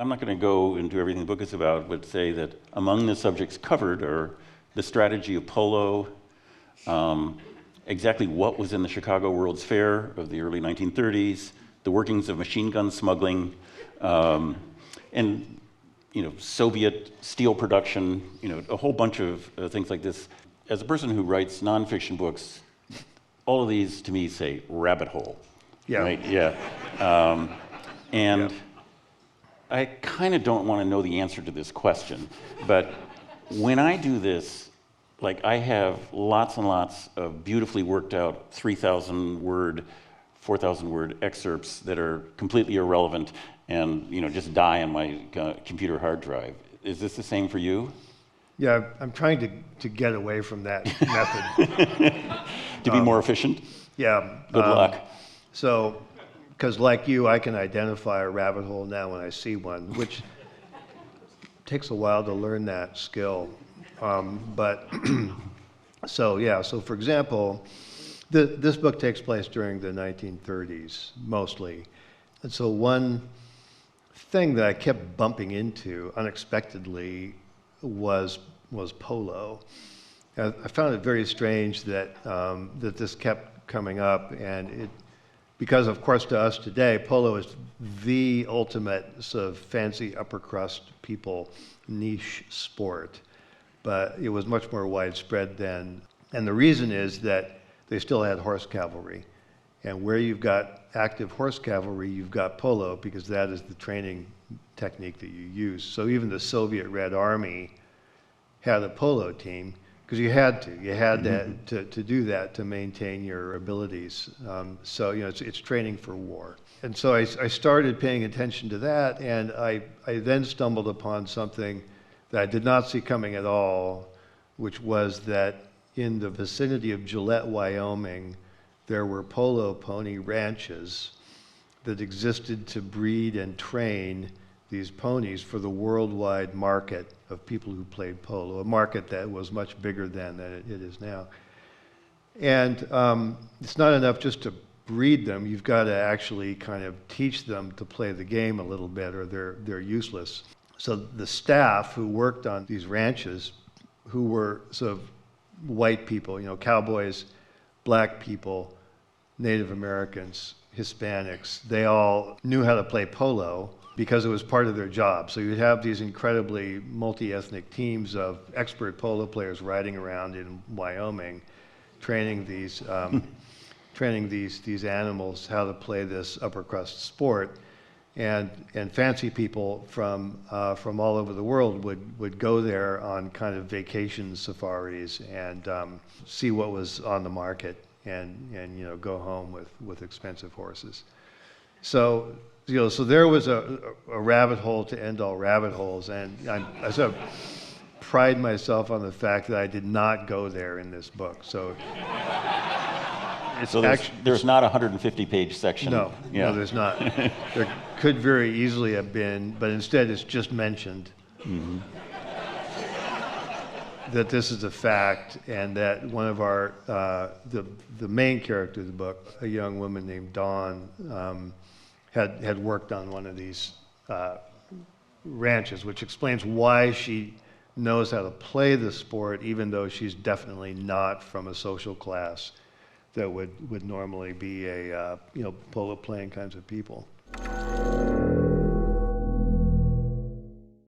I'm not going to go into everything the book is about, but say that among the subjects covered are the strategy of polo, exactly what was in the Chicago World's Fair of the early 1930s, the workings of machine gun smuggling, and Soviet steel production, a whole bunch of things like this. As a person who writes nonfiction books, all of these to me say rabbit hole. Yeah. Right? Yeah. And yeah. I kind of don't want to know the answer to this question, but when I do this, like I have lots and lots of beautifully worked out 3,000 word, 4,000 word excerpts that are completely irrelevant and just die on my computer hard drive. Is this the same for you? Yeah, I'm trying to get away from that method. To be more efficient? Yeah. Good luck. So, because like you, I can identify a rabbit hole now when I see one, which takes a while to learn that skill. But so for example, this book takes place during the 1930s, mostly. And so one thing that I kept bumping into unexpectedly was polo. I found it very strange that that this kept coming up, and because of course to us today, polo is the ultimate sort of fancy upper crust people niche sport, but it was much more widespread then. And the reason is that they still had horse cavalry, and where you've got active horse cavalry, you've got polo, because that is the training technique that you use. So even the Soviet Red Army had a polo team, because you had to do that to maintain your abilities. So it's training for war. And so I started paying attention to that, and I then stumbled upon something that I did not see coming at all, which was that in the vicinity of Gillette, Wyoming, there were polo pony ranches that existed to breed and train these ponies for the worldwide market of people who played polo, a market that was much bigger then than it is now. And it's not enough just to breed them, you've got to actually kind of teach them to play the game a little bit, or they're useless. So the staff who worked on these ranches, who were sort of white people, cowboys, black people, Native Americans, Hispanics, they all knew how to play polo because it was part of their job. So you'd have these incredibly multi-ethnic teams of expert polo players riding around in Wyoming, training these these animals how to play this upper crust sport. And fancy people from all over the world would go there on kind of vacation safaris and see what was on the market and go home with expensive horses. So so there was a rabbit hole to end all rabbit holes, and I sort of pride myself on the fact that I did not go there in this book. So so there's not a 150-page section. No, no, there's not. There could very easily have been, but instead it's just mentioned that this is a fact, and that one of our the main character of the book, a young woman named Dawn, had worked on one of these ranches, which explains why she knows how to play the sport, even though she's definitely not from a social class that would normally be a polo playing kinds of people.